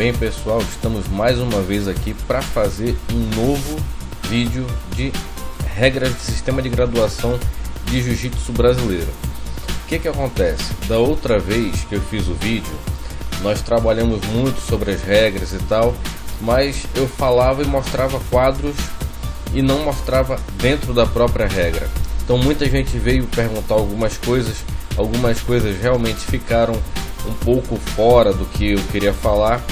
Bem pessoal, estamos mais uma vez aqui para fazer um novo vídeo de regras de sistema de graduação de Jiu-Jitsu brasileiro. O que acontece? Da outra vez que eu fiz o vídeo, nós trabalhamos muito sobre as regras e tal, mas eu falava e mostrava quadros e não mostrava dentro da própria regra. Então muita gente veio perguntar algumas coisas realmente ficaram um pouco fora do que eu queria falar,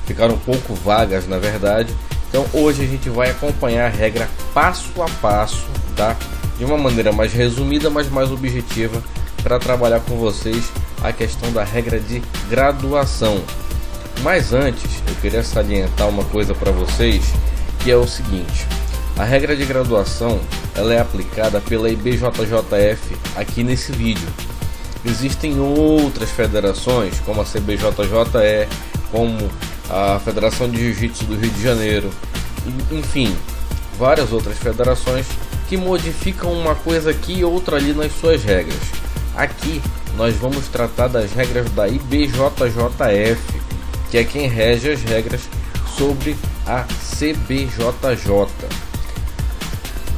ficaram um pouco vagas na verdade. Então hoje a gente vai acompanhar a regra passo a passo, tá? De uma maneira mais resumida, mas mais objetiva, para trabalhar com vocês a questão da regra de graduação. Mas antes eu queria salientar uma coisa para vocês, que é o seguinte: a regra de graduação ela é aplicada pela IBJJF aqui nesse vídeo. Existem outras federações, como a CBJJE, como a Federação de Jiu-Jitsu do Rio de Janeiro, enfim, várias outras federações que modificam uma coisa aqui e outra ali nas suas regras. Aqui nós vamos tratar das regras da IBJJF, que é quem rege as regras sobre a CBJJ.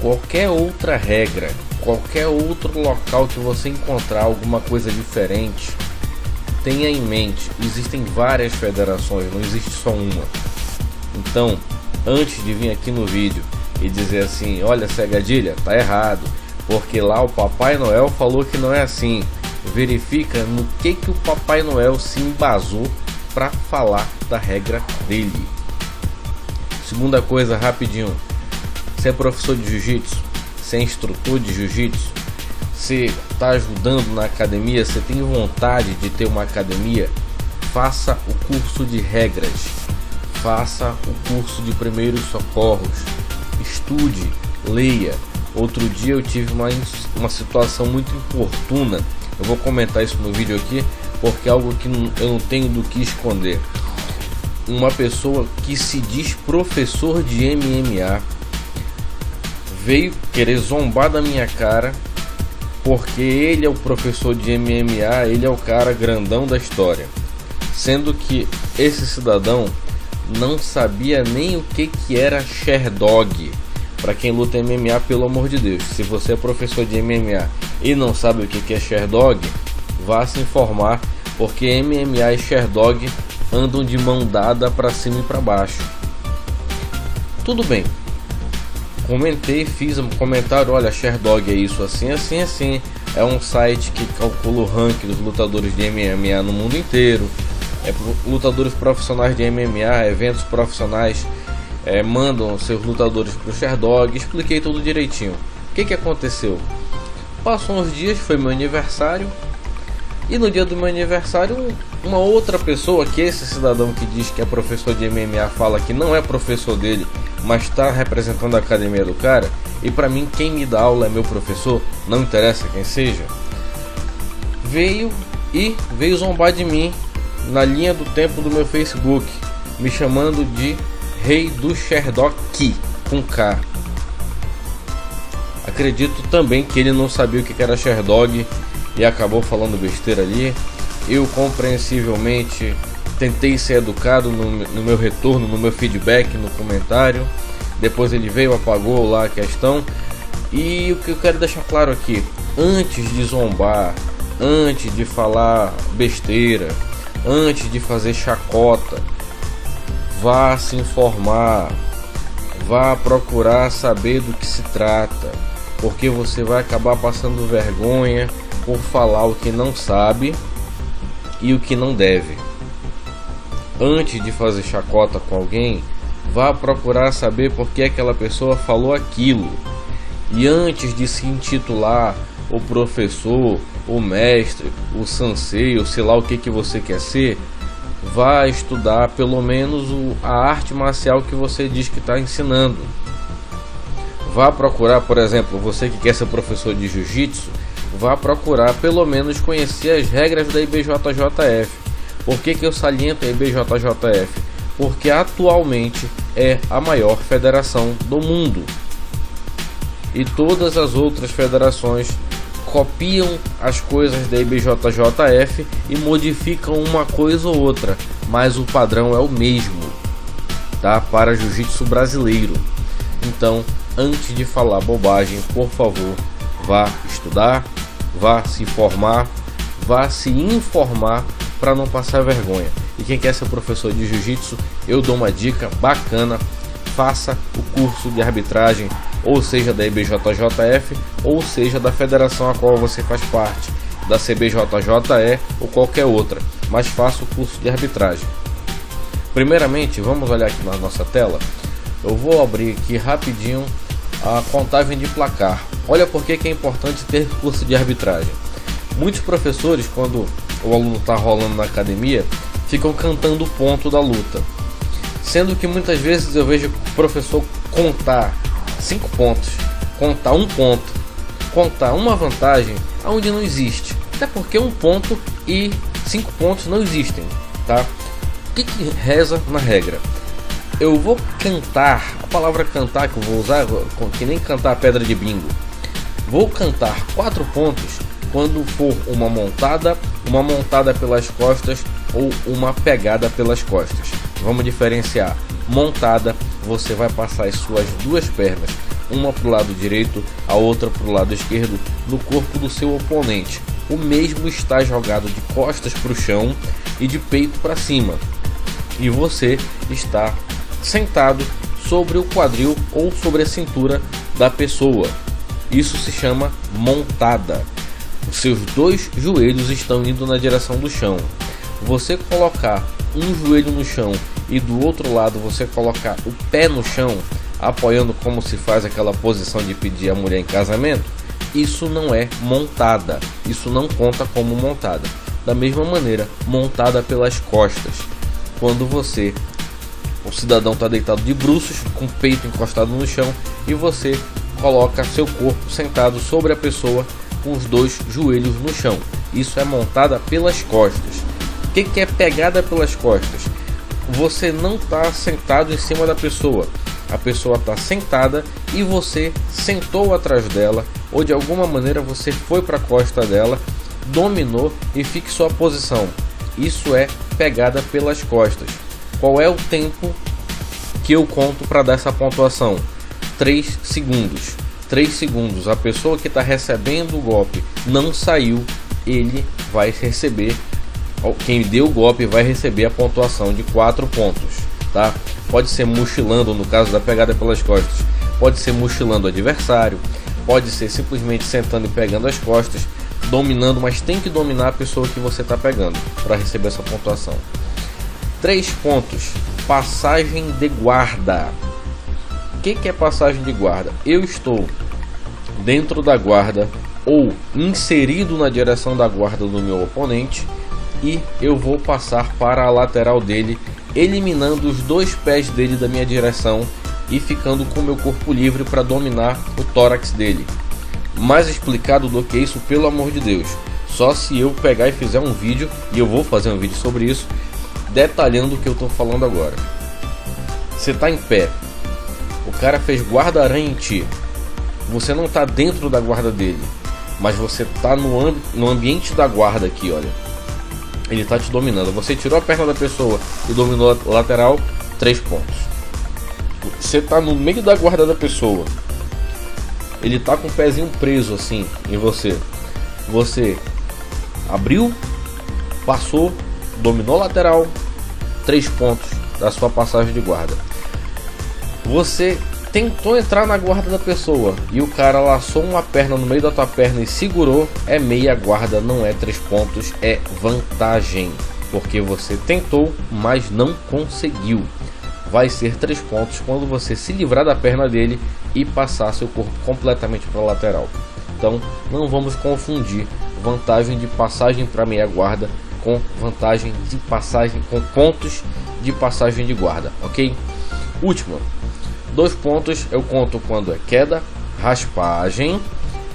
Qualquer outra regra, qualquer outro local que você encontrar alguma coisa diferente, tenha em mente, existem várias federações, não existe só uma. Então, antes de vir aqui no vídeo e dizer assim, olha Cegadilha, tá errado, porque lá o Papai Noel falou que não é assim, verifica no que o Papai Noel se embasou para falar da regra dele. Segunda coisa, rapidinho: você é professor de jiu-jitsu, você é instrutor de jiu-jitsu, você está ajudando na academia, você tem vontade de ter uma academia, faça o curso de regras, faça o curso de primeiros socorros, estude, leia. Outro dia eu tive uma situação muito importuna, eu vou comentar isso no vídeo aqui, porque é algo que eu não tenho do que esconder. Uma pessoa que se diz professor de MMA veio querer zombar da minha cara, porque ele é o professor de MMA, ele é o cara grandão da história, sendo que esse cidadão não sabia nem o que era Sherdog. Para quem luta MMA, pelo amor de Deus, se você é professor de MMA e não sabe o que é Sherdog, vá se informar, porque MMA e Sherdog andam de mão dada para cima e para baixo. Tudo bem, comentei, fiz um comentário, olha, Sherdog é isso, assim, assim, assim. É um site que calcula o ranking dos lutadores de MMA no mundo inteiro. Lutadores profissionais de MMA, eventos profissionais, mandam seus lutadores para o Sherdog. Expliquei tudo direitinho. O que aconteceu? Passou uns dias, foi meu aniversário, e no dia do meu aniversário uma outra pessoa, que esse cidadão que diz que é professor de MMA fala que não é professor dele, mas está representando a academia do cara, e para mim quem me dá aula é meu professor, não interessa quem seja, veio zombar de mim na linha do tempo do meu Facebook, me chamando de Rei do Sherdog com K. Acredito também que ele não sabia o que era Sherdog e acabou falando besteira ali. Eu compreensivelmente tentei ser educado no meu retorno, no meu feedback, no comentário. Depois ele veio, apagou lá a questão. E o que eu quero deixar claro aqui: antes de zombar, antes de falar besteira, antes de fazer chacota, vá se informar, vá procurar saber do que se trata, porque você vai acabar passando vergonha por falar o que não sabe e o que não deve. Antes de fazer chacota com alguém, vá procurar saber por que aquela pessoa falou aquilo. E antes de se intitular o professor, o mestre, o sensei, ou sei lá o que você quer ser, vá estudar pelo menos a arte marcial que você diz que está ensinando. Vá procurar, por exemplo, você que quer ser professor de jiu-jitsu, vá procurar pelo menos conhecer as regras da IBJJF. Por que eu saliento a IBJJF? Porque atualmente é a maior federação do mundo. E todas as outras federações copiam as coisas da IBJJF e modificam uma coisa ou outra, mas o padrão é o mesmo, tá? Para jiu-jitsu brasileiro. Então, antes de falar bobagem, por favor, vá estudar, vá se formar, vá se informar para não passar vergonha. E quem quer ser professor de jiu-jitsu, eu dou uma dica bacana: faça o curso de arbitragem, ou seja da IBJJF, ou seja da federação a qual você faz parte, da CBJJE ou qualquer outra, mas faça o curso de arbitragem. Primeiramente, vamos olhar aqui na nossa tela. Eu vou abrir aqui rapidinho a contagem de placar. Olha por que é importante ter curso de arbitragem. Muitos professores, quando o aluno está rolando na academia, ficam cantando o ponto da luta, sendo que muitas vezes eu vejo o professor contar 5 pontos, contar 1 ponto, contar uma vantagem onde não existe, até porque 1 ponto e 5 pontos não existem, tá? O que reza na regra? Eu vou cantar, a palavra cantar que eu vou usar, que nem cantar pedra de bingo, vou cantar 4 pontos quando for uma montada pelas costas ou uma pegada pelas costas. Vamos diferenciar. Montada, você vai passar as suas 2 pernas, uma para o lado direito, a outra para o lado esquerdo, no corpo do seu oponente. O mesmo está jogado de costas para o chão e de peito para cima, e você está sentado sobre o quadril ou sobre a cintura da pessoa. Isso se chama montada. Os seus 2 joelhos estão indo na direção do chão. Você colocar um joelho no chão e do outro lado você colocar o pé no chão, apoiando como se faz aquela posição de pedir a mulher em casamento, isso não é montada, isso não conta como montada. Da mesma maneira, montada pelas costas, quando o cidadão está deitado de bruços, com o peito encostado no chão, e você coloca seu corpo sentado sobre a pessoa com os 2 joelhos no chão. Isso é montada pelas costas. O que é pegada pelas costas? Você não está sentado em cima da pessoa, a pessoa está sentada e você sentou atrás dela, ou de alguma maneira você foi para a costa dela, dominou e fixou a posição. Isso é pegada pelas costas. Qual é o tempo que eu conto para dar essa pontuação? 3 segundos. 3 segundos. A pessoa que está recebendo o golpe não saiu, ele vai receber, quem deu o golpe vai receber a pontuação de 4 pontos, tá? Pode ser mochilando, no caso da pegada pelas costas, pode ser mochilando o adversário, pode ser simplesmente sentando e pegando as costas, dominando, mas tem que dominar a pessoa que você está pegando para receber essa pontuação. 3 pontos. Passagem de guarda. O que é passagem de guarda? Eu estou dentro da guarda ou inserido na direção da guarda do meu oponente e eu vou passar para a lateral dele, eliminando os 2 pés dele da minha direção e ficando com meu corpo livre para dominar o tórax dele. Mais explicado do que isso, pelo amor de Deus, só se eu pegar e fizer um vídeo, e eu vou fazer um vídeo sobre isso, detalhando o que eu estou falando agora. Você está em pé, o cara fez guarda-aranha em ti, você não está dentro da guarda dele, mas você está no ambiente da guarda aqui, olha. Ele está te dominando. Você tirou a perna da pessoa e dominou a lateral, 3 pontos. Você está no meio da guarda da pessoa, ele está com o pezinho preso assim em você. Você abriu, passou, dominou a lateral, 3 pontos da sua passagem de guarda. Você tentou entrar na guarda da pessoa e o cara laçou uma perna no meio da tua perna e segurou, é meia guarda, não é 3 pontos, é vantagem, porque você tentou, mas não conseguiu. Vai ser 3 pontos quando você se livrar da perna dele e passar seu corpo completamente para a lateral. Então não vamos confundir vantagem de passagem para meia guarda com vantagem de passagem, com pontos de passagem de guarda, ok? Última. 2 pontos eu conto quando é queda, raspagem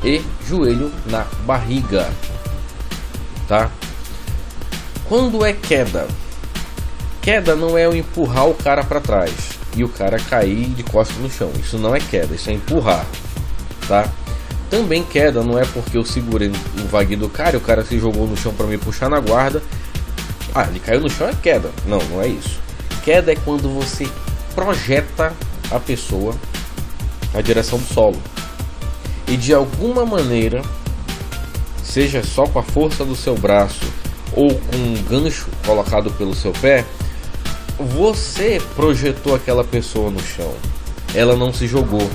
e joelho na barriga, tá? Quando é queda, queda não é eu empurrar o cara para trás e o cara cair de costas no chão. Isso não é queda, isso é empurrar, tá? Também queda não é porque eu segurei o vague do cara e o cara se jogou no chão para me puxar na guarda. Ah, ele caiu no chão, é queda. Não, não é isso. Queda é quando você projeta a pessoa na direção do solo e de alguma maneira, seja só com a força do seu braço ou com um gancho colocado pelo seu pé, você projetou aquela pessoa no chão. Ela não se jogou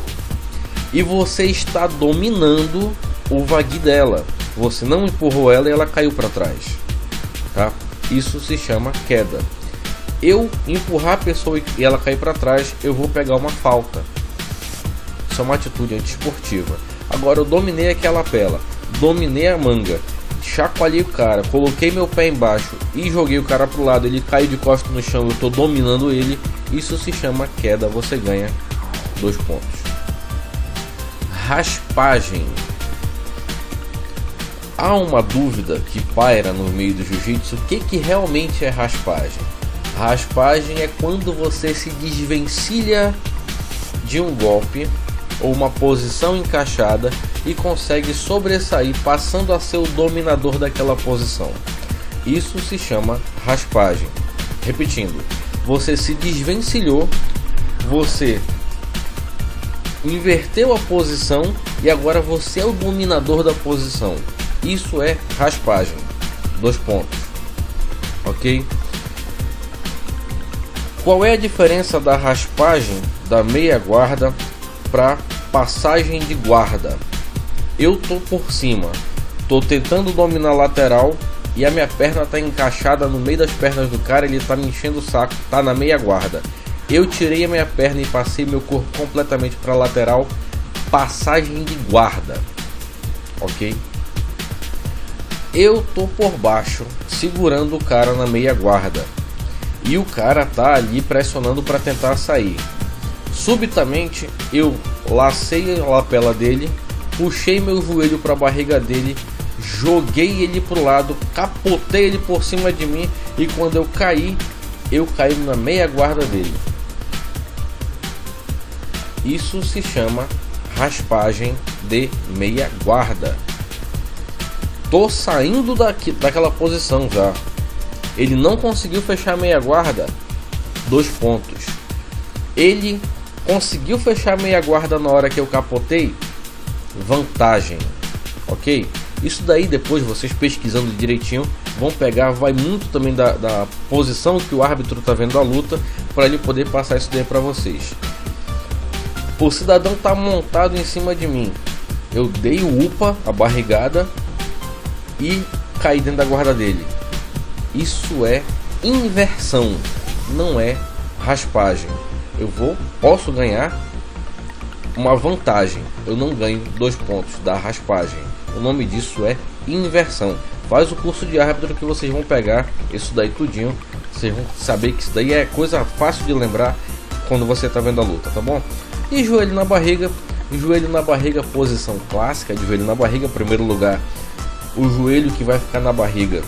e você está dominando o vagui dela. Você não empurrou ela e ela caiu para trás, tá? Isso se chama queda. Eu empurrar a pessoa e ela cair para trás, eu vou pegar uma falta. Isso é uma atitude antiesportiva. Agora eu dominei aquela pela, dominei a manga, chacoalhei o cara, coloquei meu pé embaixo e joguei o cara pro lado, ele caiu de costas no chão, eu tô dominando ele. Isso se chama queda, você ganha 2 pontos. Raspagem. Há uma dúvida que paira no meio do jiu-jitsu: o que realmente é raspagem? Raspagem é quando você se desvencilha de um golpe ou uma posição encaixada e consegue sobressair, passando a ser o dominador daquela posição. Isso se chama raspagem. Repetindo, você se desvencilhou, você inverteu a posição e agora você é o dominador da posição. Isso é raspagem. 2 pontos. Ok? Qual é a diferença da raspagem da meia guarda para passagem de guarda? Eu tô por cima, tô tentando dominar a lateral e a minha perna tá encaixada no meio das pernas do cara, ele tá me enchendo o saco, tá na meia guarda. Eu tirei a minha perna e passei meu corpo completamente para lateral, passagem de guarda. Ok? Eu tô por baixo, segurando o cara na meia guarda e o cara tá ali pressionando para tentar sair. Subitamente eu lacei a lapela dele, puxei meu joelho para a barriga dele, joguei ele pro lado, capotei ele por cima de mim e quando eu caí na meia guarda dele. Isso se chama raspagem de meia guarda. Tô saindo daquela posição já. Ele não conseguiu fechar a meia guarda. 2 pontos. Ele conseguiu fechar a meia guarda na hora que eu capotei. Vantagem. Ok? Isso daí depois vocês pesquisando direitinho vão pegar. Vai muito também da posição que o árbitro tá vendo a luta, para ele poder passar isso daí para vocês. O cidadão tá montado em cima de mim. Eu dei o upa, a barrigada, e caí dentro da guarda dele. Isso é inversão, não é raspagem. Posso ganhar uma vantagem, eu não ganho 2 pontos da raspagem. O nome disso é inversão. Faz o curso de árbitro que vocês vão pegar isso daí tudinho. Vocês vão saber que isso daí é coisa fácil de lembrar quando você tá vendo a luta, tá bom? E joelho na barriga. Joelho na barriga, posição clássica de joelho na barriga. Primeiro lugar, o joelho que vai ficar na barriga,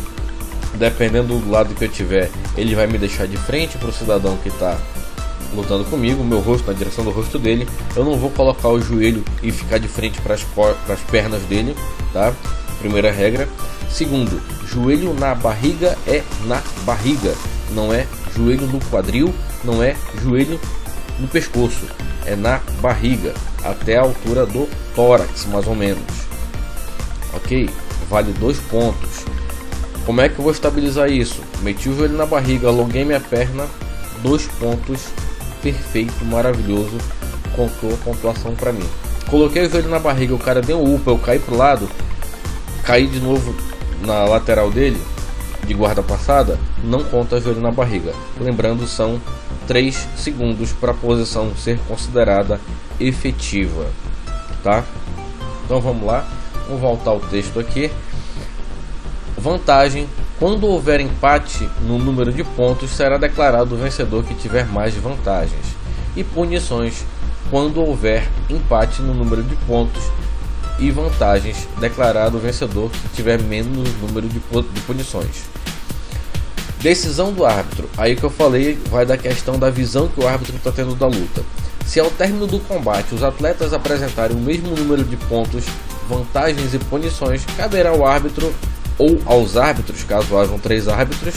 dependendo do lado que eu tiver, ele vai me deixar de frente para o cidadão que está lutando comigo, meu rosto na direção do rosto dele. Eu não vou colocar o joelho e ficar de frente para as pernas dele, tá? Primeira regra. Segundo, joelho na barriga é na barriga, não é joelho no quadril, não é joelho no pescoço, é na barriga, até a altura do tórax, mais ou menos. Ok? Vale 2 pontos. Como é que eu vou estabilizar isso? Meti o joelho na barriga, alonguei minha perna, 2 pontos, perfeito, maravilhoso, contou a pontuação para mim. Coloquei o joelho na barriga, o cara deu um upa, eu caí pro lado, caí de novo na lateral dele, de guarda passada, não conta joelho na barriga. Lembrando, são 3 segundos para a posição ser considerada efetiva, tá? Então vamos lá, vamos voltar ao texto aqui. Vantagem: quando houver empate no número de pontos, será declarado o vencedor que tiver mais vantagens. E punições: quando houver empate no número de pontos e vantagens, declarado o vencedor que tiver menos número de punições. Decisão do árbitro. Aí que eu falei, vai da questão da visão que o árbitro está tendo da luta. Se ao término do combate os atletas apresentarem o mesmo número de pontos, vantagens e punições, caberá ao árbitro ou aos árbitros, caso hajam 3 árbitros,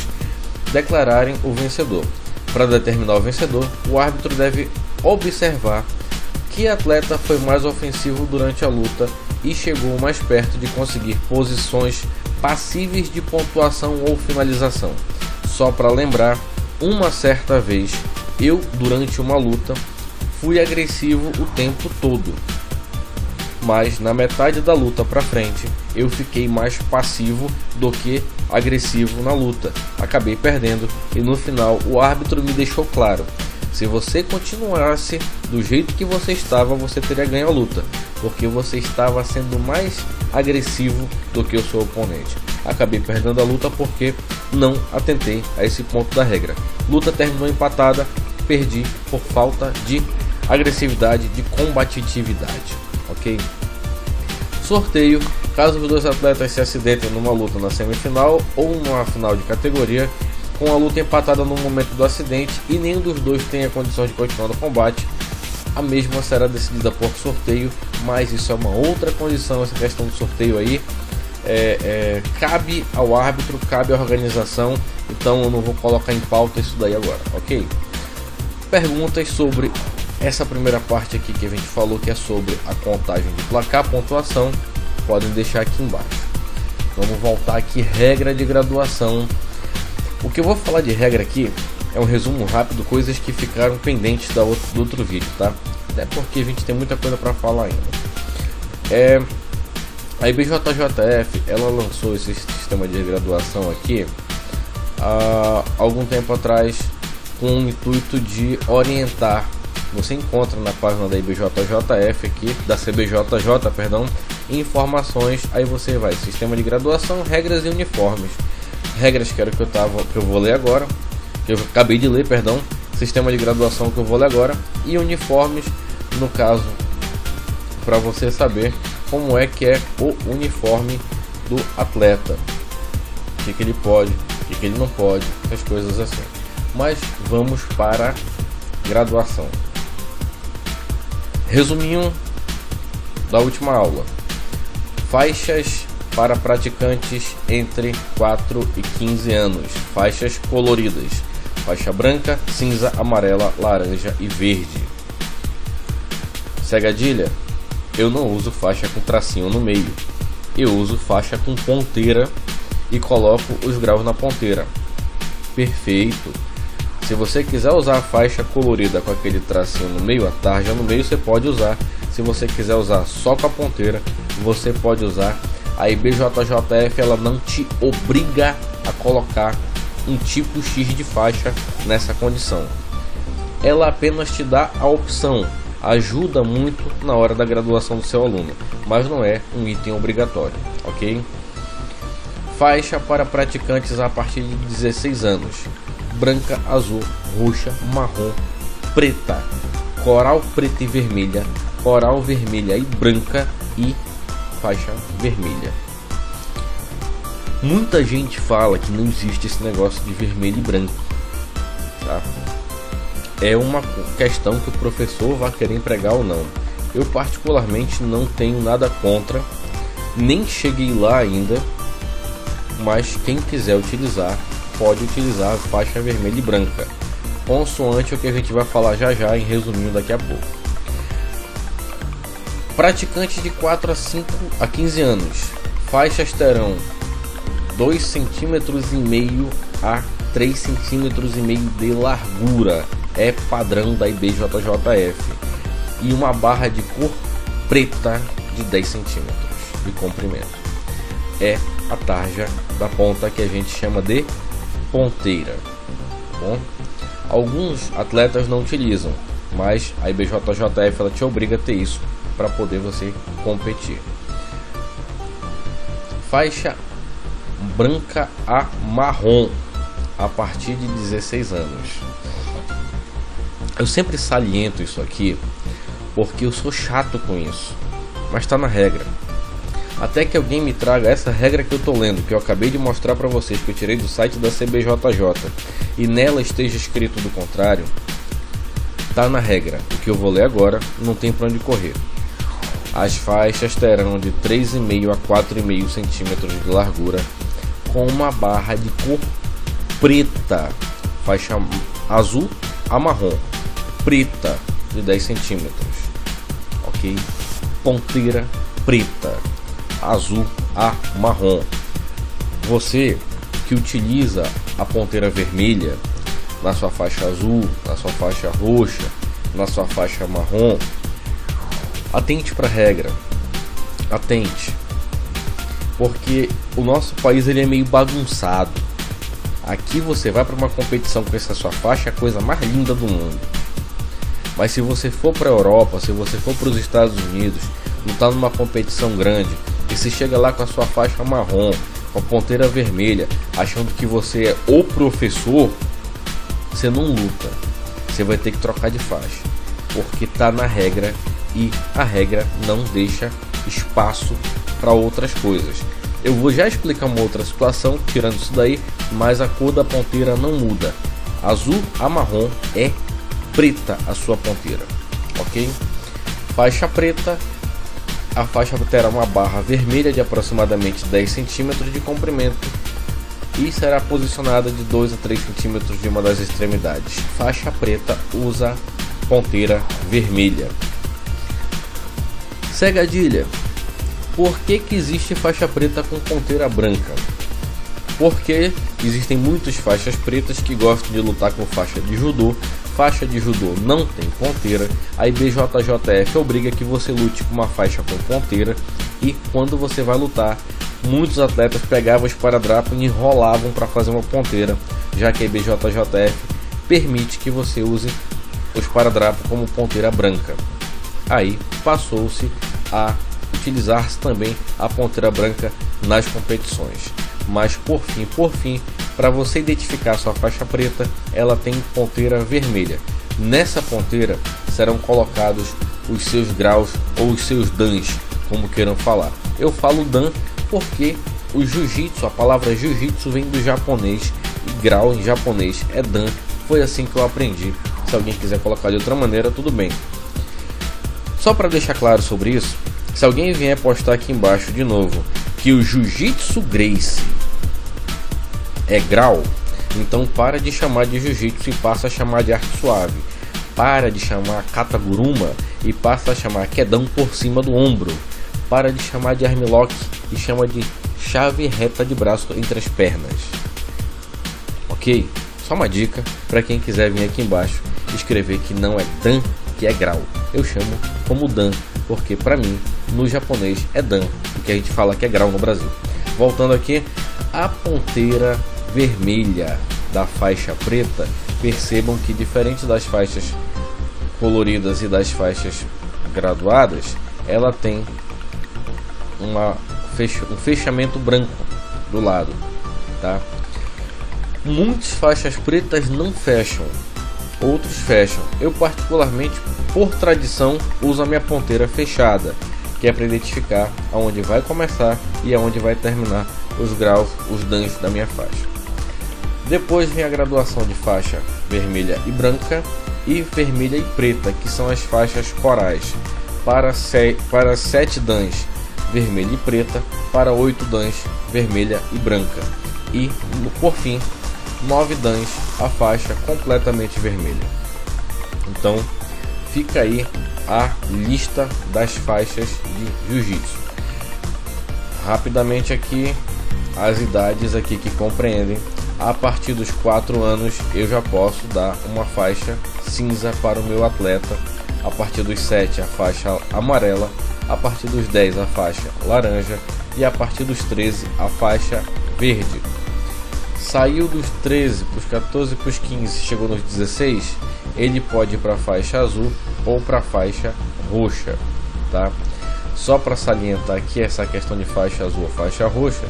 declararem o vencedor. Para determinar o vencedor, o árbitro deve observar que atleta foi mais ofensivo durante a luta e chegou mais perto de conseguir posições passíveis de pontuação ou finalização. Só para lembrar, uma certa vez eu, durante uma luta, fui agressivo o tempo todo, mas na metade da luta para frente eu fiquei mais passivo do que agressivo na luta. Acabei perdendo e no final o árbitro me deixou claro: se você continuasse do jeito que você estava, você teria ganho a luta, porque você estava sendo mais agressivo do que o seu oponente. Acabei perdendo a luta porque não atentei a esse ponto da regra. Luta terminou empatada, perdi por falta de agressividade, de combatividade, ok? Sorteio: caso os dois atletas se acidentem numa luta na semifinal ou numa final de categoria, com a luta empatada no momento do acidente e nenhum dos dois tenha condições de continuar no combate, a mesma será decidida por sorteio, mas isso é uma outra condição. Essa questão do sorteio aí cabe ao árbitro, cabe à organização, então eu não vou colocar em pauta isso daí agora, ok? Perguntas sobre essa primeira parte aqui que a gente falou, que é sobre a contagem de placar, pontuação, podem deixar aqui embaixo. Vamos voltar aqui, regra de graduação. O que eu vou falar de regra aqui é um resumo rápido, coisas que ficaram pendentes do outro vídeo, tá? Até porque a gente tem muita coisa para falar ainda. A IBJJF, ela lançou esse sistema de graduação aqui há algum tempo atrás, com o intuito de orientar. Você encontra na página da IBJJF aqui, da CBJJ, perdão, informações. Aí você vai: sistema de graduação, regras e uniformes. Regras que era que eu vou ler agora, que eu acabei de ler, perdão. Sistema de graduação que eu vou ler agora, e uniformes, no caso, para você saber como é que é o uniforme do atleta, o que ele pode, o que ele não pode, essas coisas assim. Mas vamos para a graduação. Resuminho da última aula: faixas para praticantes entre 4 e 15 anos, faixas coloridas, faixa branca, cinza, amarela, laranja e verde. Cegadilha: eu não uso faixa com tracinho no meio, eu uso faixa com ponteira e coloco os graus na ponteira. Perfeito. Se você quiser usar a faixa colorida com aquele tracinho no meio, a tarja no meio, você pode usar. Se você quiser usar só com a ponteira, você pode usar. A IBJJF, ela não te obriga a colocar um tipo X de faixa nessa condição. Ela apenas te dá a opção, ajuda muito na hora da graduação do seu aluno, mas não é um item obrigatório, ok? Faixa para praticantes a partir de 16 anos: branca, azul, roxa, marrom, preta, coral preta e vermelha, coral vermelha e branca e faixa vermelha. Muita gente fala que não existe esse negócio de vermelho e branco, tá? É uma questão que o professor vai querer empregar ou não. Eu particularmente não tenho nada contra, nem cheguei lá ainda, mas quem quiser utilizar, pode utilizar a faixa vermelha e branca, consoante o que a gente vai falar já já, em resuminho daqui a pouco. Praticantes de 4 a 15 anos, faixas terão 2,5 cm a 3,5 cm de largura, é padrão da IBJJF, e uma barra de cor preta de 10 cm de comprimento. É a tarja da ponta que a gente chama de ponteira. Bom, alguns atletas não utilizam, mas a IBJJF ela te obriga a ter isso para poder você competir. Faixa branca a marrom a partir de 16 anos. Eu sempre saliento isso aqui porque eu sou chato com isso, mas está na regra. Até que alguém me traga essa regra que eu tô lendo, que eu acabei de mostrar para vocês, que eu tirei do site da CBJJ, e nela esteja escrito do contrário, tá na regra. O que eu vou ler agora não tem para onde correr. As faixas terão de 3,5 a 4,5 centímetros de largura, com uma barra de cor preta, faixa azul a marrom, preta de 10 centímetros, ok? Ponteira preta, azul a marrom. Você que utiliza a ponteira vermelha na sua faixa azul, na sua faixa roxa, na sua faixa marrom, atente para a regra, atente, porque o nosso país ele é meio bagunçado. Aqui você vai para uma competição com essa sua faixa, é a coisa mais linda do mundo. Mas se você for para a Europa, se você for para os Estados Unidos, lutar numa competição grande, e se chega lá com a sua faixa marrom, com a ponteira vermelha, achando que você é o professor, você não luta. Você vai ter que trocar de faixa, porque tá na regra e a regra não deixa espaço para outras coisas. Eu vou já explicar uma outra situação tirando isso daí, mas a cor da ponteira não muda. Azul a marrom é preta a sua ponteira, ok? Faixa preta, a faixa terá uma barra vermelha de aproximadamente 10 centímetros de comprimento e será posicionada de 2 a 3 centímetros de uma das extremidades. Faixa preta usa ponteira vermelha. Cegadilha. Por que existe faixa preta com ponteira branca? Porque existem muitas faixas pretas que gostam de lutar com faixa de judô. Faixa de judô não tem ponteira. A IBJJF obriga que você lute com uma faixa com ponteira. E quando você vai lutar, muitos atletas pegavam o esparadrapo e enrolavam para fazer uma ponteira, já que a IBJJF permite que você use o esparadrapo como ponteira branca. Aí passou-se a utilizar-se também a ponteira branca nas competições. Mas por fim, para você identificar sua faixa preta, ela tem ponteira vermelha. Nessa ponteira serão colocados os seus graus ou os seus dans, como queiram falar. Eu falo dan porque o jiu-jitsu, a palavra jiu-jitsu vem do japonês e grau em japonês é dan. Foi assim que eu aprendi. Se alguém quiser colocar de outra maneira, tudo bem. Só para deixar claro sobre isso, se alguém vier postar aqui embaixo de novo que o Jiu-Jitsu Gracie é grau, então para de chamar de Jiu-Jitsu e passa a chamar de arte suave. Para de chamar Kataguruma e passa a chamar Kedão por cima do ombro. Para de chamar de armlock e chama de chave reta de braço entre as pernas. Ok? Só uma dica para quem quiser vir aqui embaixo escrever que não é dan, que é grau. Eu chamo como dan, porque para mim no japonês é dan, o que a gente fala que é grau no Brasil. Voltando aqui, a ponteira vermelha da faixa preta, percebam que diferente das faixas coloridas e das faixas graduadas, ela tem um fechamento branco do lado, tá? Muitas faixas pretas não fecham, outros fecham. Eu particularmente, por tradição, uso a minha ponteira fechada, que é para identificar aonde vai começar e aonde vai terminar os graus, os dans da minha faixa. Depois vem a graduação de faixa vermelha e branca e vermelha e preta, que são as faixas corais, para 7 dans vermelha e preta, para 8 dans vermelha e branca, e por fim 9 dans a faixa completamente vermelha. Então fica aí a lista das faixas de jiu-jitsu. Rapidamente aqui as idades aqui que compreendem: a partir dos 4 anos eu já posso dar uma faixa cinza para o meu atleta, a partir dos 7 a faixa amarela, a partir dos 10 a faixa laranja e a partir dos 13 a faixa verde. Saiu dos 13 para os 14 para os 15, chegou nos 16, ele pode ir para a faixa azul ou para a faixa roxa, tá? Só para salientar aqui essa questão de faixa azul ou faixa roxa,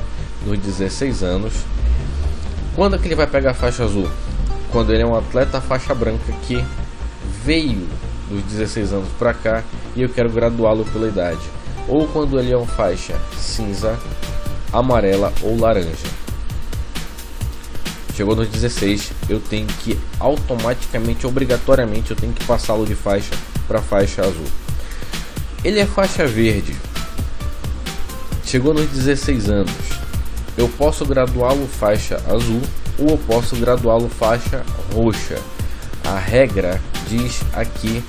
nos 16 anos, quando é que ele vai pegar a faixa azul? Quando ele é um atleta faixa branca que veio dos 16 anos para cá e eu quero graduá-lo pela idade, ou quando ele é um faixa cinza, amarela ou laranja. Chegou nos 16, eu tenho que automaticamente, obrigatoriamente, eu tenho que passá-lo de faixa para faixa azul. Ele é faixa verde, chegou nos 16 anos, eu posso graduá-lo faixa azul ou eu posso graduá-lo faixa roxa. A regra diz aqui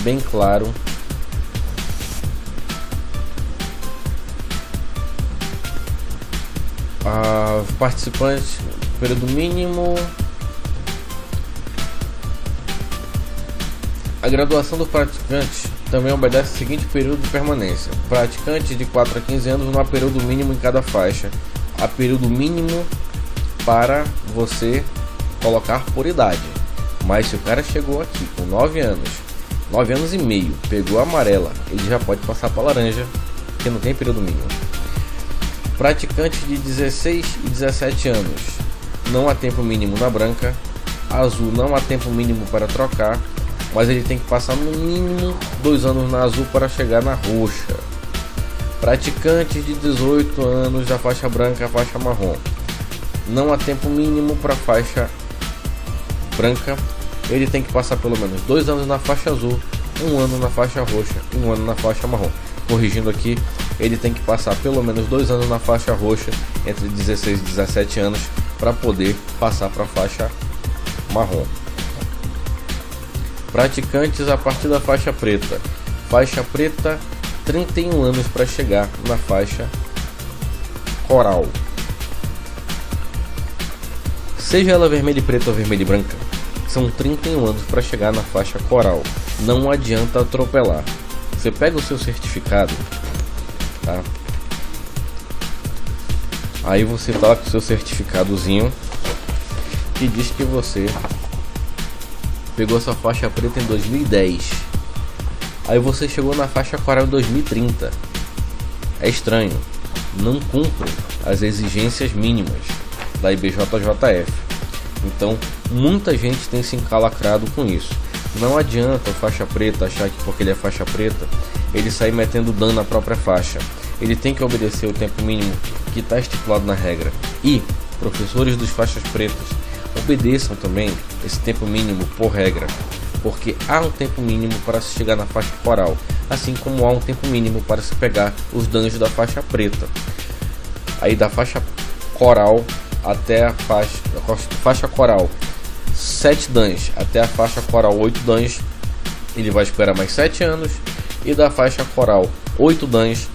bem claro participantes, período mínimo. A graduação dos praticantes também obedece o seguinte período de permanência: praticantes de 4 a 15 anos, não há período mínimo em cada faixa. Há período mínimo para você colocar por idade. Mas se o cara chegou aqui com 9 anos e meio, pegou a amarela, ele já pode passar para laranja, porque não tem período mínimo. Praticantes de 16 e 17 anos, não há tempo mínimo na branca. Azul, não há tempo mínimo para trocar, mas ele tem que passar no mínimo 2 anos na azul para chegar na roxa. Praticantes de 18 anos da faixa branca, faixa marrom, não há tempo mínimo para faixa branca. Ele tem que passar pelo menos 2 anos na faixa azul, 1 ano na faixa roxa e 1 ano na faixa marrom. Corrigindo aqui, ele tem que passar pelo menos 2 anos na faixa roxa, entre 16 e 17 anos, para poder passar para a faixa marrom. Praticantes a partir da faixa preta, 31 anos para chegar na faixa coral. Seja ela vermelha e preta ou vermelha e branca, são 31 anos para chegar na faixa coral. Não adianta atropelar. Você pega o seu certificado, tá? Aí você tá com o seu certificadozinho que diz que você pegou sua faixa preta em 2010. Aí você chegou na faixa coral em 2030. É estranho. Não cumpre as exigências mínimas da IBJJF. Então, muita gente tem se encalacrado com isso. Não adianta o faixa preta achar que porque ele é faixa preta, ele sair metendo dano na própria faixa. Ele tem que obedecer o tempo mínimo que está estipulado na regra. E professores dos faixas pretas, obedeçam também esse tempo mínimo por regra, porque há um tempo mínimo para se chegar na faixa coral, assim como há um tempo mínimo para se pegar os danos da faixa preta. Aí da faixa coral até a faixa coral 7 danos, até a faixa coral 8 danos, ele vai esperar mais 7 anos, e da faixa coral 8 danos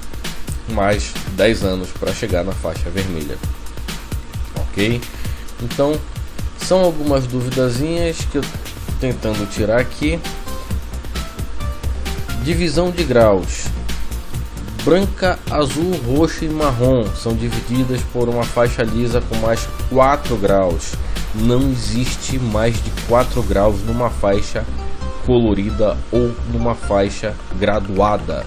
mais 10 anos para chegar na faixa vermelha. Ok? Então são algumas duvidazinhas que eu tô tentando tirar aqui. Divisão de graus: branca, azul, roxo e marrom são divididas por uma faixa lisa com mais 4 graus. Não existe mais de 4 graus numa faixa colorida ou numa faixa graduada.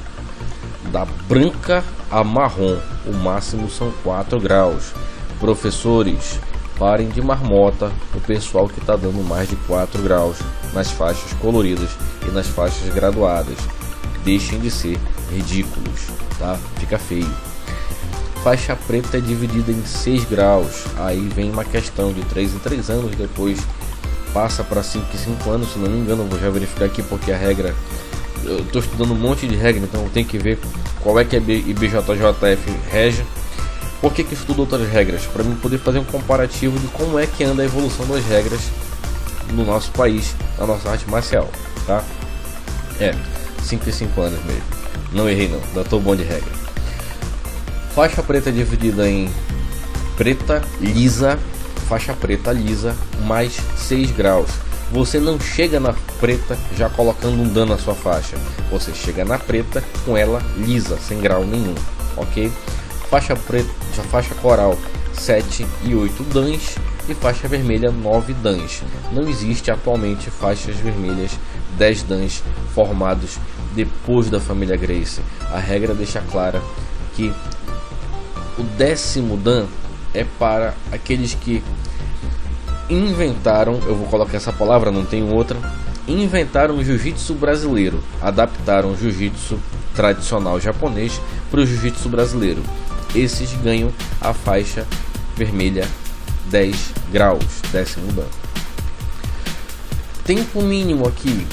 Da branca a marrom, o máximo são 4 graus. Professores, parem de marmota o pessoal que está dando mais de 4 graus nas faixas coloridas e nas faixas graduadas. Deixem de ser ridículos, tá? Fica feio. Faixa preta é dividida em 6 graus. Aí vem uma questão de 3 em 3 anos, depois passa para 5 em 5 anos, se não me engano. Eu vou já verificar aqui porque a regra, eu estou estudando um monte de regra, então eu tenho que ver qual é que a IBJJF rege. Por que estudo outras regras? Para mim poder fazer um comparativo de como é que anda a evolução das regras no nosso país, na nossa arte marcial, tá? 5 em 5 anos mesmo. Não errei não, ainda tô bom de regra. Faixa preta é dividida em preta lisa, faixa preta lisa, mais 6 graus. Você não chega na preta já colocando um dano na sua faixa. Você chega na preta com ela lisa, sem grau nenhum, ok? Faixa preta, faixa coral 7 e 8 dans e faixa vermelha 9 dans. Não existe atualmente faixas vermelhas 10 dans formados depois da família Gracie. A regra deixa clara que o 10º dan é para aqueles que inventaram, eu vou colocar essa palavra, não tenho outra, inventaram o jiu-jitsu brasileiro, adaptaram o jiu-jitsu tradicional japonês para o jiu-jitsu brasileiro. Esses ganham a faixa vermelha 10 graus, 10º dan. Tempo mínimo aqui: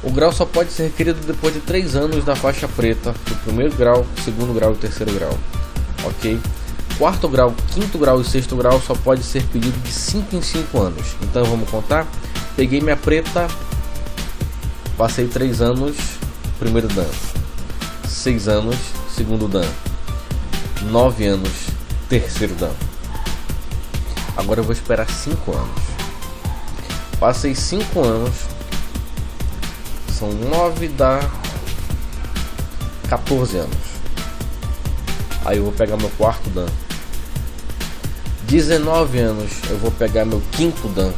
o grau só pode ser requerido depois de 3 anos da faixa preta, do 1º grau, 2º grau e 3º grau, ok? quarto grau, quinto grau e sexto grau só pode ser pedido de 5 em 5 anos. Então vamos contar. Peguei minha preta, passei 3 anos, primeiro dan, 6 anos, segundo dan, 9 anos, terceiro dan. Agora eu vou esperar 5 anos. Passei 5 anos, são 9, dá 14 anos. Aí eu vou pegar meu quarto dan. 19 anos eu vou pegar meu quinto dan.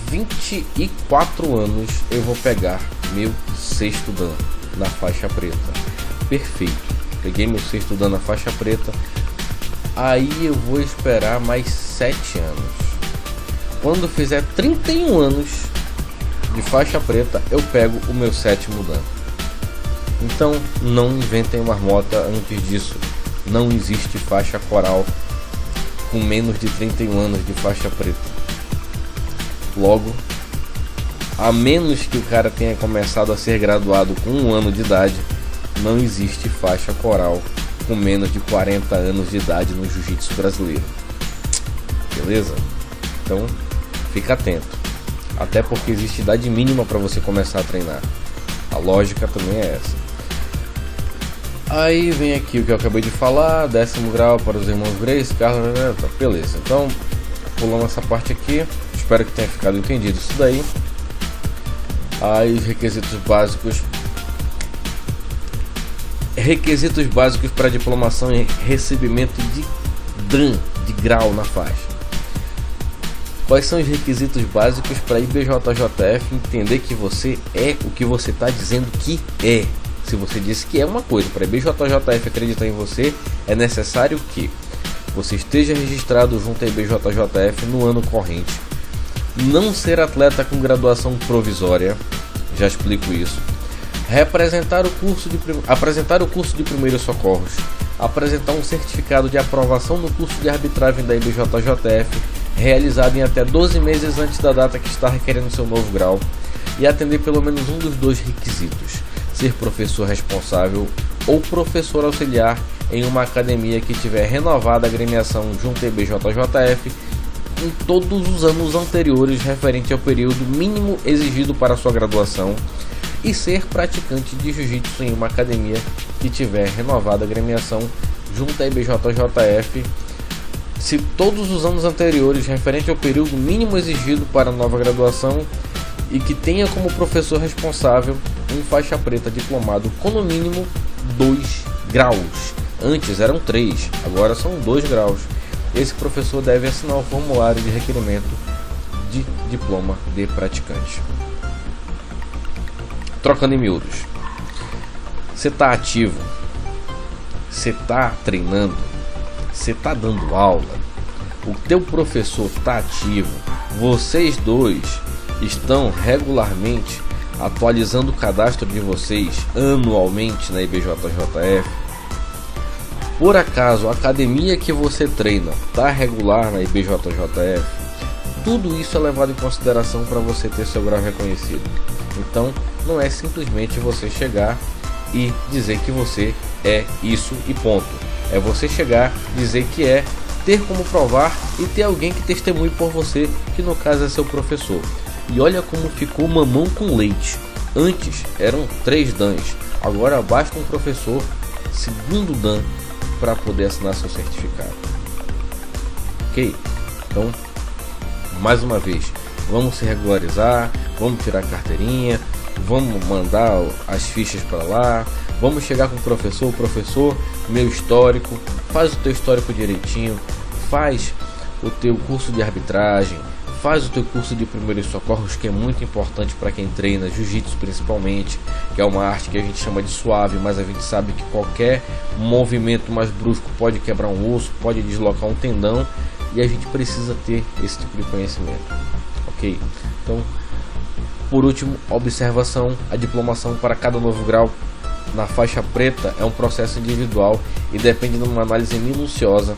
24 anos eu vou pegar meu sexto dan na faixa preta. Perfeito. Peguei meu sexto dan na faixa preta. Aí eu vou esperar mais 7 anos. Quando fizer 31 anos de faixa preta, eu pego o meu sétimo dan. Então não inventem marmota antes disso. Não existe faixa coral com menos de 31 anos de faixa preta. Logo, a menos que o cara tenha começado a ser graduado com 1 ano de idade, não existe faixa coral com menos de 40 anos de idade no jiu-jitsu brasileiro. Beleza? Então fica atento. Até porque existe idade mínima para você começar a treinar. A lógica também é essa. Aí vem aqui o que eu acabei de falar, 10º grau para os irmãos Grace, Carlos, beleza. Então, pulando essa parte aqui, espero que tenha ficado entendido isso daí. Aí os requisitos básicos. Requisitos básicos para diplomação e recebimento de dan, de grau na faixa. Quais são os requisitos básicos para IBJJF entender que você é o que você está dizendo que é? Se você disse que é uma coisa, para a IBJJF acreditar em você, é necessário que você esteja registrado junto à IBJJF no ano corrente, não ser atleta com graduação provisória, já explico isso, apresentar o curso de primeiros socorros, apresentar um certificado de aprovação no curso de arbitragem da IBJJF, realizado em até 12 meses antes da data que está requerendo seu novo grau, e atender pelo menos um dos dois requisitos: ser professor responsável ou professor auxiliar em uma academia que tiver renovada a agremiação junto à IBJJF em todos os anos anteriores referente ao período mínimo exigido para sua graduação, e ser praticante de jiu-jitsu em uma academia que tiver renovada a agremiação junto à IBJJF se todos os anos anteriores referente ao período mínimo exigido para a nova graduação, e que tenha como professor responsável um faixa preta diplomado com no mínimo 2 graus. Antes eram 3, agora são 2 graus. Esse professor deve assinar o formulário de requerimento de diploma de praticante. Trocando em miúdos, você está ativo, você está treinando, você está dando aula, o teu professor está ativo, vocês dois estão regularmente atualizando o cadastro de vocês anualmente na IBJJF. Por acaso a academia que você treina está regular na IBJJF, tudo isso é levado em consideração para você ter seu grau reconhecido. Então não é simplesmente você chegar e dizer que você é isso e ponto. É você chegar, dizer que é, ter como provar e ter alguém que testemunhe por você, que no caso é seu professor. E olha como ficou mamão com leite. Antes eram 3 dans, agora basta um professor segundo dan para poder assinar seu certificado. Ok? Então, mais uma vez, vamos se regularizar, vamos tirar a carteirinha, vamos mandar as fichas para lá, vamos chegar com o professor, meu histórico, faz o teu histórico direitinho, faz o teu curso de arbitragem, faz o teu curso de primeiros socorros, que é muito importante para quem treina jiu-jitsu principalmente, que é uma arte que a gente chama de suave, mas a gente sabe que qualquer movimento mais brusco pode quebrar um osso, pode deslocar um tendão, e a gente precisa ter esse tipo de conhecimento, ok? Então, por último, observação: a diplomação para cada novo grau na faixa preta é um processo individual e depende de uma análise minuciosa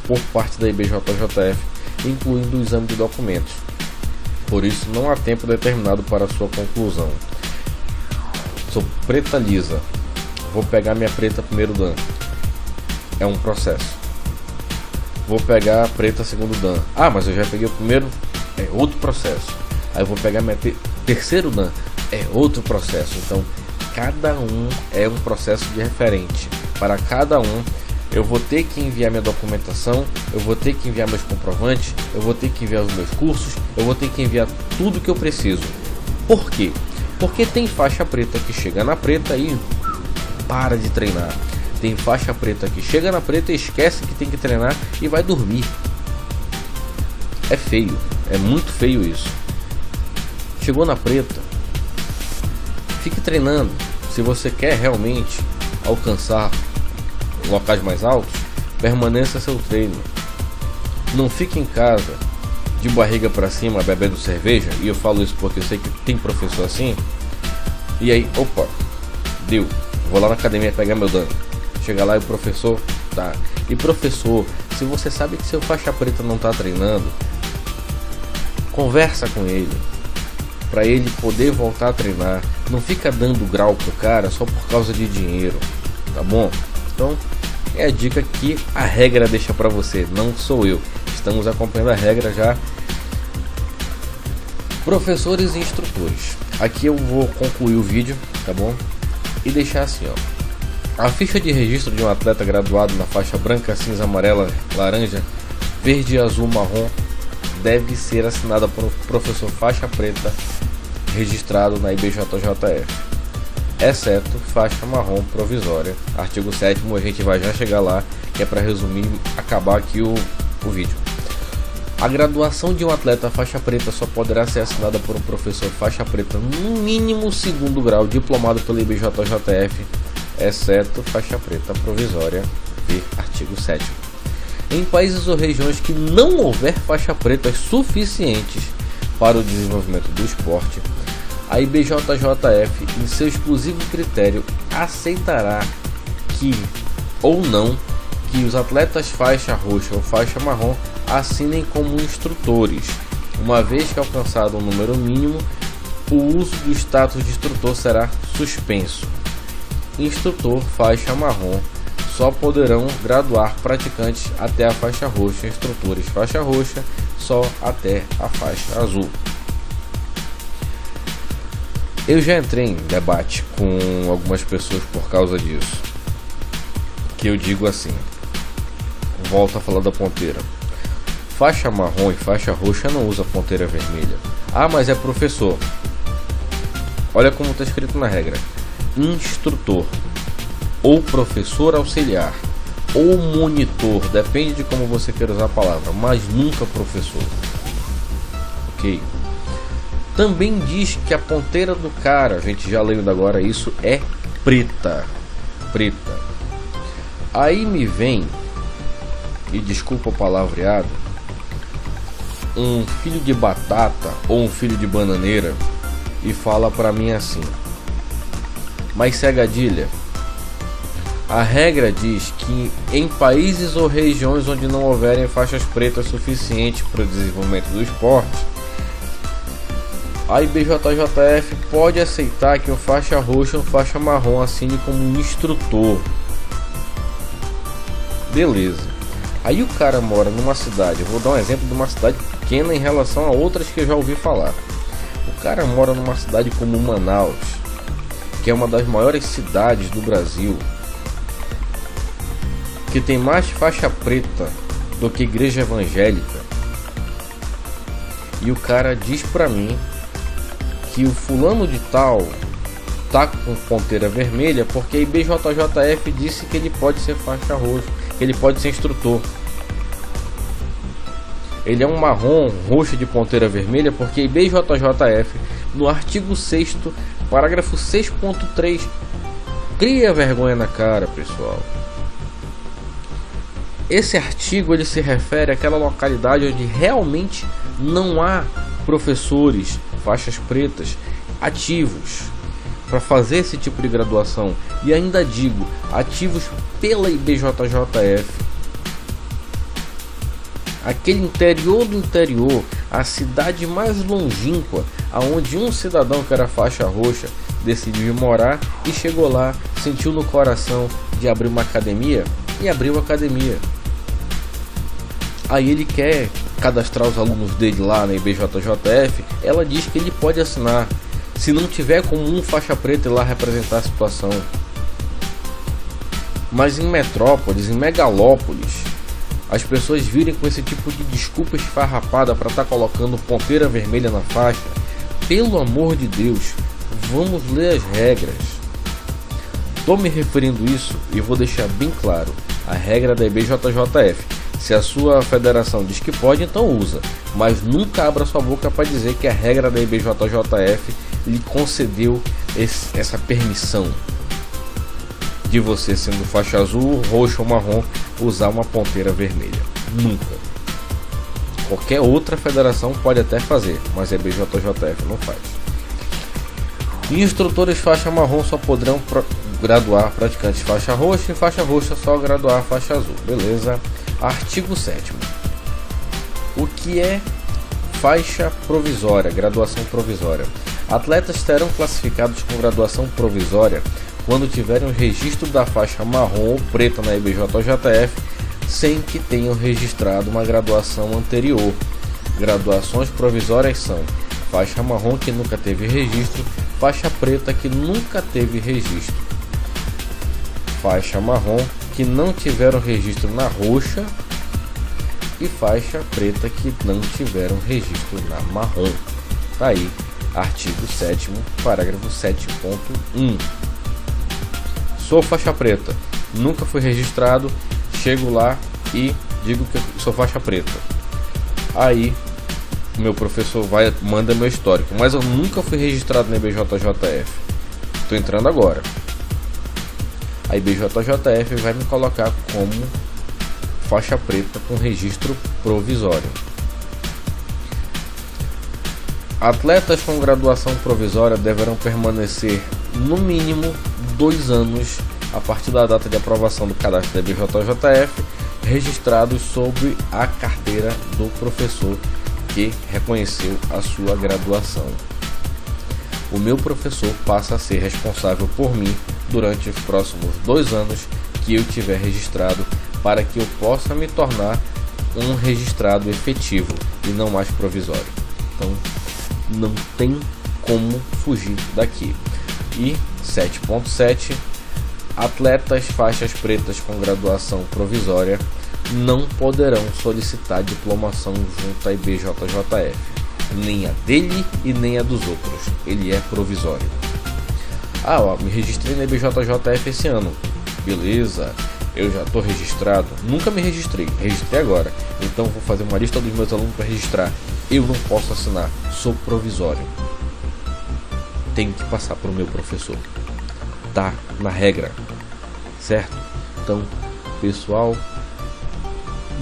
por parte da IBJJF, incluindo o exame de documentos. Por isso, não há tempo determinado para sua conclusão. Sou preta lisa, vou pegar minha preta primeiro dan. é um processo. Vou pegar a preta segundo dan. Ah, mas eu já peguei o primeiro, é outro processo. Aí eu vou pegar minha terceiro dan, é outro processo. Então cada um é um processo diferente. Para cada um eu vou ter que enviar minha documentação, eu vou ter que enviar meus comprovantes, eu vou ter que enviar os meus cursos, eu vou ter que enviar tudo que eu preciso. Por quê? Porque tem faixa preta que chega na preta e para de treinar. Tem faixa preta que chega na preta e esquece que tem que treinar e vai dormir. É feio, é muito feio isso. Chegou na preta, fique treinando. Se você quer realmente alcançar locais mais altos, permaneça seu treino. Não fique em casa de barriga para cima bebendo cerveja. E eu falo isso porque eu sei que tem professor assim. E aí, opa, deu, vou lá na academia pegar meu dano. Chega lá e o professor tá. E professor, se você sabe que seu faixa preta não tá treinando, conversa com ele para ele poder voltar a treinar. Não fica dando grau pro cara só por causa de dinheiro, tá bom? Então é a dica que a regra deixa para você, não sou eu. Estamos acompanhando a regra já. Professores e instrutores. Aqui eu vou concluir o vídeo, tá bom? E deixar assim, ó. A ficha de registro de um atleta graduado na faixa branca, cinza, amarela, laranja, verde, azul, marrom deve ser assinada por um professor faixa preta registrado na IBJJF, exceto faixa marrom provisória. Artigo 7º, a gente vai já chegar lá, que é para resumir, acabar aqui o vídeo. A graduação de um atleta faixa preta só poderá ser assinada por um professor faixa preta no mínimo 2º grau, diplomado pela IBJJF, exceto faixa preta provisória, ver artigo 7º. Em países ou regiões que não houver faixa pretas suficientes para o desenvolvimento do esporte, a IBJJF, em seu exclusivo critério, aceitará que ou não que os atletas faixa roxa ou faixa marrom assinem como instrutores, uma vez que alcançado um número mínimo, o uso do status de instrutor será suspenso. Instrutor faixa marrom só poderão graduar praticantes até a faixa roxa, instrutores faixa roxa só até a faixa azul. Eu já entrei em debate com algumas pessoas por causa disso, que eu digo assim, volto a falar da ponteira. Faixa marrom e faixa roxa não usa ponteira vermelha. Ah, mas é professor. Olha como está escrito na regra: instrutor, ou professor auxiliar, ou monitor, depende de como você quer usar a palavra, mas nunca professor. Ok? Também diz que a ponteira do cara, a gente já leu agora, isso é preta. Preta. Aí me vem, e desculpa o palavreado, um filho de batata ou um filho de bananeira e fala pra mim assim: mas Cegadilha, a regra diz que em países ou regiões onde não houverem faixas pretas suficientes para o desenvolvimento do esporte, a IBJJF pode aceitar que um faixa roxa ou faixa marrom assine como instrutor. Beleza. Aí o cara mora numa cidade, eu vou dar um exemplo de uma cidade pequena em relação a outras que eu já ouvi falar. O cara mora numa cidade como Manaus, que é uma das maiores cidades do Brasil, que tem mais faixa preta do que igreja evangélica. E o cara diz pra mim que o fulano de tal tá com ponteira vermelha porque a IBJJF disse que ele pode ser faixa roxa, que ele pode ser instrutor. Ele é um marrom roxo de ponteira vermelha porque a IBJJF, no artigo 6º, parágrafo 6.3, cria vergonha na cara, pessoal. Esse artigo ele se refere àquela localidade onde realmente não há professores faixas pretas ativos para fazer esse tipo de graduação, e ainda digo, ativos pela IBJJF. Aquele interior do interior, a cidade mais longínqua, aonde um cidadão que era faixa roxa decidiu ir morar e chegou lá, sentiu no coração de abrir uma academia, e abriu a academia. Aí ele quer cadastrar os alunos dele lá na IBJJF. Ela diz que ele pode assinar, se não tiver como um faixa preta ir lá representar a situação. Mas em metrópoles, em megalópolis, as pessoas virem com esse tipo de desculpa esfarrapada para estar colocando ponteira vermelha na faixa. Pelo amor de Deus, vamos ler as regras. Estou me referindo isso e vou deixar bem claro. A regra da IBJJF: se a sua federação diz que pode, então usa, mas nunca abra sua boca para dizer que a regra da IBJJF lhe concedeu essa permissão de você, sendo faixa azul, roxo ou marrom, usar uma ponteira vermelha. Nunca. Qualquer outra federação pode até fazer, mas a IBJJF não faz. Instrutores faixa marrom só poderão graduar praticantes faixa roxa, e faixa roxa só graduar faixa azul. Beleza? Artigo 7º. O que é faixa provisória, graduação provisória? Atletas serão classificados com graduação provisória quando tiverem o registro da faixa marrom ou preta na IBJJF sem que tenham registrado uma graduação anterior. Graduações provisórias são faixa marrom que nunca teve registro, faixa preta que nunca teve registro, faixa marrom que não tiveram registro na roxa e faixa preta que não tiveram registro na marrom. Tá aí, artigo 7º, parágrafo 7.1. Sou faixa preta, nunca fui registrado, chego lá e digo que eu sou faixa preta. Aí meu professor manda meu histórico, mas eu nunca fui registrado na IBJJF. Estou entrando agora. A IBJJF vai me colocar como faixa preta com registro provisório. Atletas com graduação provisória deverão permanecer no mínimo 2 anos a partir da data de aprovação do cadastro da IBJJF, registrados sob a carteira do professor que reconheceu a sua graduação. O meu professor passa a ser responsável por mim durante os próximos 2 anos que eu tiver registrado, para que eu possa me tornar um registrado efetivo e não mais provisório. Então não tem como fugir daqui. E 7.7, atletas faixas pretas com graduação provisória não poderão solicitar diplomação junto à IBJJF, nem a dele e nem a dos outros. Ele é provisório. Me registrei na IBJJF esse ano. Beleza, eu já estou registrado. Nunca me registrei agora. Então vou fazer uma lista dos meus alunos para registrar. Eu não posso assinar, sou provisório. Tenho que passar para o meu professor. Tá na regra, certo? Então, pessoal,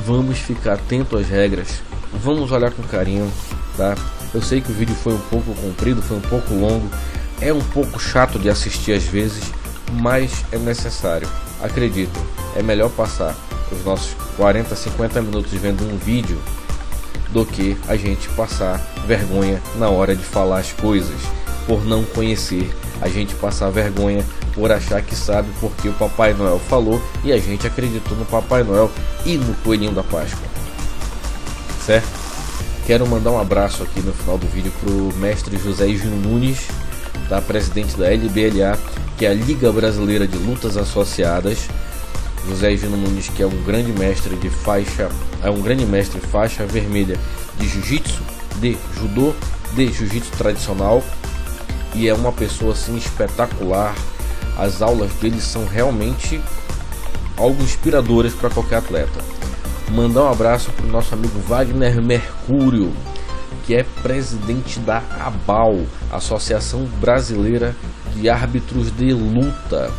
vamos ficar atento às regras. Vamos olhar com carinho, tá? Eu sei que o vídeo foi um pouco comprido, foi um pouco longo, é um pouco chato de assistir às vezes, mas é necessário. Acredito, é melhor passar os nossos 40, 50 minutos vendo um vídeo do que a gente passar vergonha na hora de falar as coisas, por não conhecer, a gente passar vergonha por achar que sabe porque o Papai Noel falou e a gente acreditou no Papai Noel e no Coelhinho da Páscoa, certo? Quero mandar um abraço aqui no final do vídeo pro mestre José Gino Nunes, tá? Presidente da LBLA, que é a Liga Brasileira de Lutas Associadas. José Gino Nunes, que é um grande mestre de faixa, faixa vermelha de jiu-jitsu, de judô, de jiu-jitsu tradicional, e é uma pessoa assim espetacular. As aulas dele são realmente algo inspiradoras para qualquer atleta. Mandar um abraço para o nosso amigo Wagner Mercúrio, que é presidente da ABAL, Associação Brasileira de Árbitros de Luta,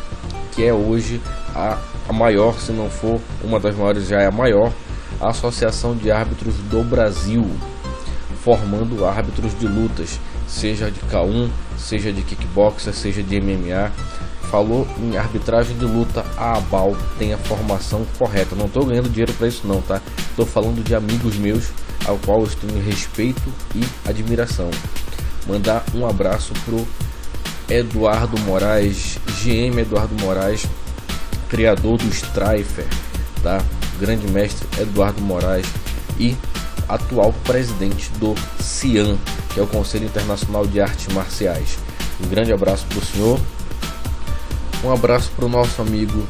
que é hoje a maior, se não for uma das maiores, já é a maior associação de árbitros do Brasil, formando árbitros de lutas, seja de K1, seja de kickboxer, seja de MMA. Falou em arbitragem de luta, a ABAL tem a formação correta. Não estou ganhando dinheiro para isso não, tá? Estou falando de amigos meus, ao qual eu tenho respeito e admiração. Mandar um abraço pro Eduardo Moraes, GM Eduardo Moraes, criador do Strifer, tá? O grande mestre Eduardo Moraes e atual presidente do CIAM, que é o Conselho Internacional de Artes Marciais. Um grande abraço para o senhor. Um abraço para o nosso amigo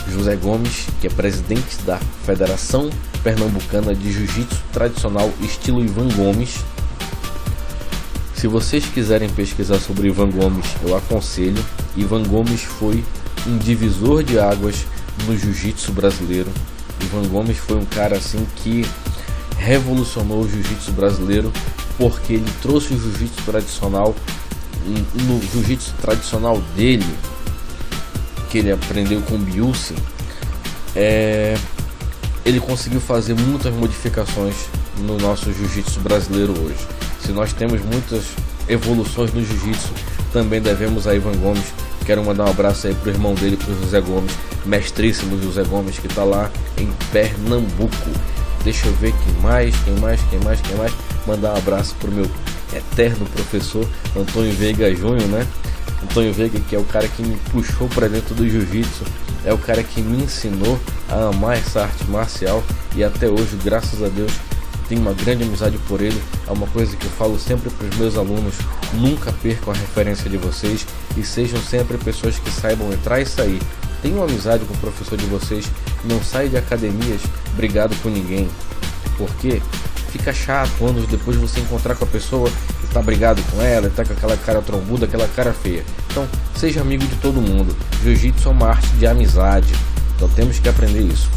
José Gomes, que é presidente da Federação Pernambucana de Jiu-Jitsu Tradicional Estilo Ivan Gomes. Se vocês quiserem pesquisar sobre Ivan Gomes, eu aconselho. Ivan Gomes foi um divisor de águas no jiu-jitsu brasileiro. Ivan Gomes foi um cara assim que revolucionou o jiu-jitsu brasileiro, porque ele trouxe o jiu-jitsu tradicional. No jiu-jitsu tradicional dele, que ele aprendeu com Biusi, ele conseguiu fazer muitas modificações no nosso jiu-jitsu brasileiro hoje. Se nós temos muitas evoluções no jiu-jitsu, também devemos a Ivan Gomes. Quero mandar um abraço aí pro irmão dele, pro José Gomes, mestríssimo José Gomes, que tá lá em Pernambuco. Deixa eu ver quem mais. Mandar um abraço pro meu eterno professor Antônio Veiga Júnior, né? Antônio Veiga, que é o cara que me puxou para dentro do jiu-jitsu, é o cara que me ensinou a amar essa arte marcial, e até hoje, graças a Deus, tenho uma grande amizade por ele. É uma coisa que eu falo sempre para os meus alunos: nunca percam a referência de vocês e sejam sempre pessoas que saibam entrar e sair. Tenham uma amizade com o professor de vocês, não saia de academias brigado com ninguém, porque fica chato anos depois você encontrar com a pessoa e tá brigado com ela, e tá com aquela cara trombuda, aquela cara feia. Então, seja amigo de todo mundo. Jiu-jitsu é uma arte de amizade, então temos que aprender isso.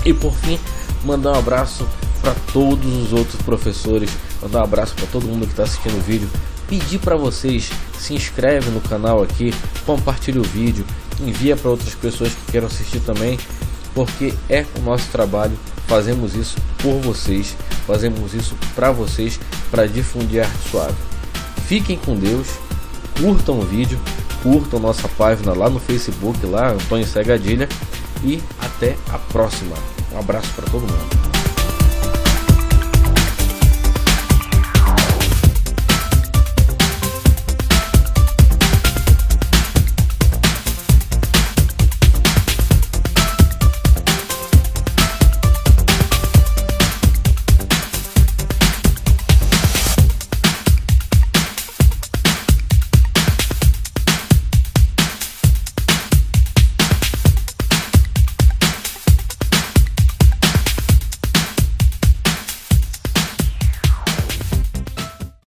E por fim, mandar um abraço para todos os outros professores, mandar um abraço para todo mundo que está assistindo o vídeo, pedir para vocês: se inscreve no canal aqui, compartilhe o vídeo, envia para outras pessoas que queiram assistir também, porque é o nosso trabalho. Fazemos isso por vocês, fazemos isso para vocês, para difundir a arte suave. Fiquem com Deus, curtam o vídeo, curtam nossa página lá no Facebook, lá Antônio Segadilha, e até a próxima. Um abraço para todo mundo.